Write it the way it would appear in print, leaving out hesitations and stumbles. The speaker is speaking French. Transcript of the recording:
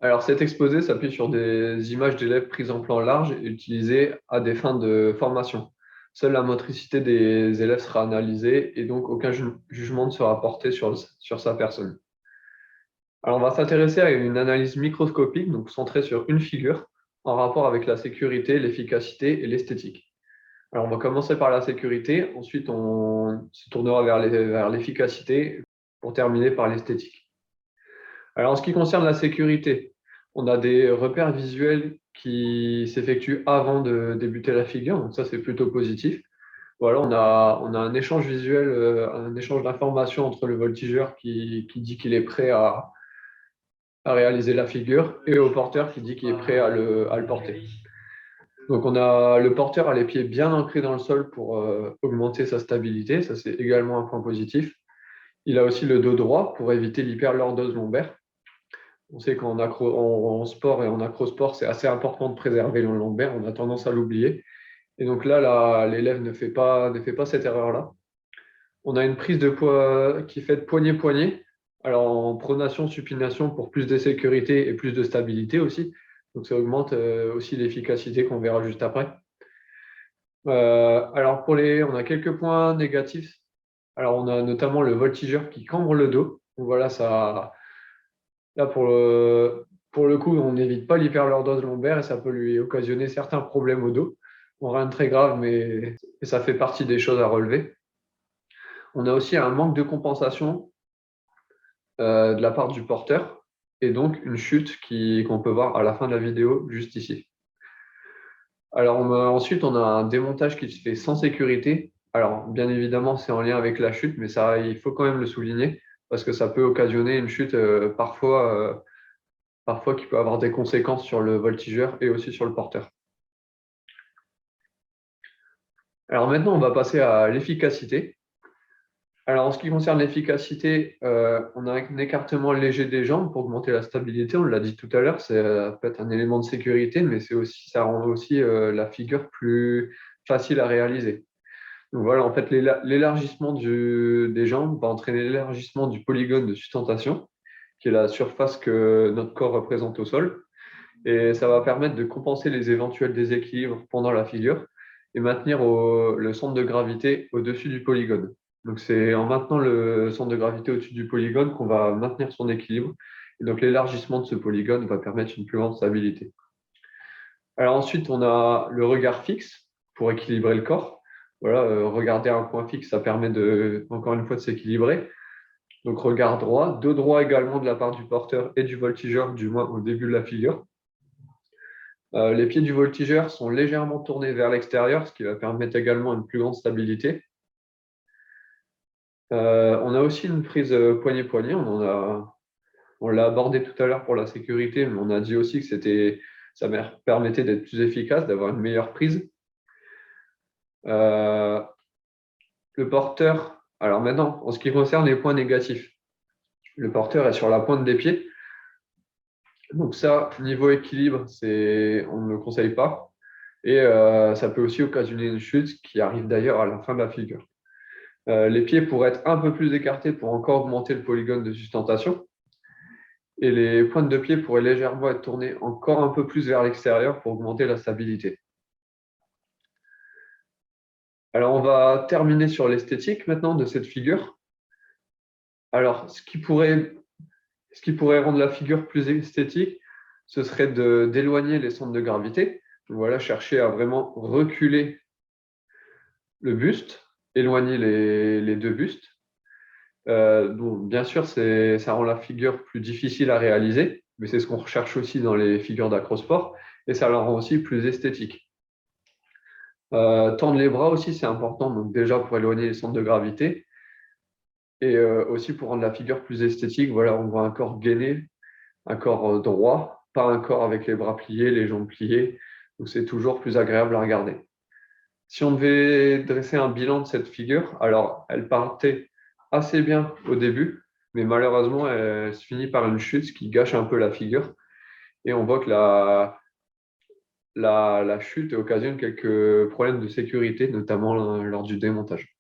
Alors, cet exposé s'appuie sur des images d'élèves prises en plan large et utilisées à des fins de formation. Seule la motricité des élèves sera analysée et donc aucun jugement ne sera porté sur sa personne. Alors, on va s'intéresser à une analyse microscopique, donc centrée sur une figure, en rapport avec la sécurité, l'efficacité et l'esthétique. Alors, on va commencer par la sécurité, ensuite on se tournera vers l'efficacité, pour terminer par l'esthétique. Alors, en ce qui concerne la sécurité, on a des repères visuels qui s'effectuent avant de débuter la figure, donc ça c'est plutôt positif. Voilà, on a un échange visuel, un échange d'informations entre le voltigeur qui dit qu'il est prêt à réaliser la figure et au porteur qui dit qu'il est prêt à le porter. Donc on a le porteur a les pieds bien ancrés dans le sol pour augmenter sa stabilité, ça c'est également un point positif. Il a aussi le dos droit pour éviter l'hyperlordose lombaire. On sait en sport et en acrosport, c'est assez important de préserver le lombaire, on a tendance à l'oublier. Et donc là, l'élève ne fait pas cette erreur-là. On a une prise de poids qui fait de poignet-poignet, alors en pronation, supination pour plus de sécurité et plus de stabilité aussi. Donc ça augmente aussi l'efficacité qu'on verra juste après. Alors on a quelques points négatifs. Alors on a notamment le voltigeur qui cambre le dos. Donc voilà, là pour le coup, on n'évite pas l'hyperlordose lombaire et ça peut lui occasionner certains problèmes au dos. Bon, rien de très grave, mais ça fait partie des choses à relever. On a aussi un manque de compensation de la part du porteur et donc une chute qu'on peut voir à la fin de la vidéo juste ici. Alors ensuite, on a un démontage qui se fait sans sécurité. Alors bien évidemment, c'est en lien avec la chute, mais ça, il faut quand même le souligner parce que ça peut occasionner une chute parfois qui peut avoir des conséquences sur le voltigeur et aussi sur le porteur. Alors maintenant, on va passer à l'efficacité. Alors, en ce qui concerne l'efficacité, on a un écartement léger des jambes pour augmenter la stabilité. On l'a dit tout à l'heure, ça peut être un élément de sécurité, mais ça rend aussi la figure plus facile à réaliser. Donc voilà, en fait, l'élargissement des jambes va entraîner l'élargissement du polygone de sustentation, qui est la surface que notre corps représente au sol. Et ça va permettre de compenser les éventuels déséquilibres pendant la figure et maintenir le centre de gravité au-dessus du polygone. Donc c'est en maintenant le centre de gravité au-dessus du polygone qu'on va maintenir son équilibre. Et donc l'élargissement de ce polygone va permettre une plus grande stabilité. Alors ensuite, on a le regard fixe pour équilibrer le corps. Voilà, regarder un point fixe, ça permet encore une fois de s'équilibrer. Donc regard droit, dos droit également de la part du porteur et du voltigeur, du moins au début de la figure. Les pieds du voltigeur sont légèrement tournés vers l'extérieur, ce qui va permettre également une plus grande stabilité. On a aussi une prise poignet-poignet. On l'a abordé tout à l'heure pour la sécurité, mais on a dit aussi que ça permettait d'être plus efficace, d'avoir une meilleure prise. Euh, le porteur, alors maintenant, en ce qui concerne les points négatifs, le porteur est sur la pointe des pieds. Donc ça, niveau équilibre, on ne le conseille pas. Et ça peut aussi occasionner une chute qui arrive d'ailleurs à la fin de la figure. Les pieds pourraient être un peu plus écartés pour encore augmenter le polygone de sustentation. Et les pointes de pied pourraient légèrement être tournées encore un peu plus vers l'extérieur pour augmenter la stabilité. Alors, on va terminer sur l'esthétique maintenant de cette figure. Alors, ce qui pourrait rendre la figure plus esthétique, ce serait d'éloigner les centres de gravité. Donc voilà, chercher à vraiment reculer le buste, éloigner les deux bustes. Donc, bien sûr, ça rend la figure plus difficile à réaliser, mais c'est ce qu'on recherche aussi dans les figures d'acrosport, et ça la rend aussi plus esthétique. Tendre les bras aussi, c'est important, donc déjà pour éloigner les centres de gravité, et aussi pour rendre la figure plus esthétique. Voilà, on voit un corps gainé, un corps droit, pas un corps avec les bras pliés, les jambes pliées, donc c'est toujours plus agréable à regarder. Si on devait dresser un bilan de cette figure, alors elle partait assez bien au début, mais malheureusement, elle se finit par une chute, ce qui gâche un peu la figure. Et on voit que la chute occasionne quelques problèmes de sécurité, notamment lors du démontage.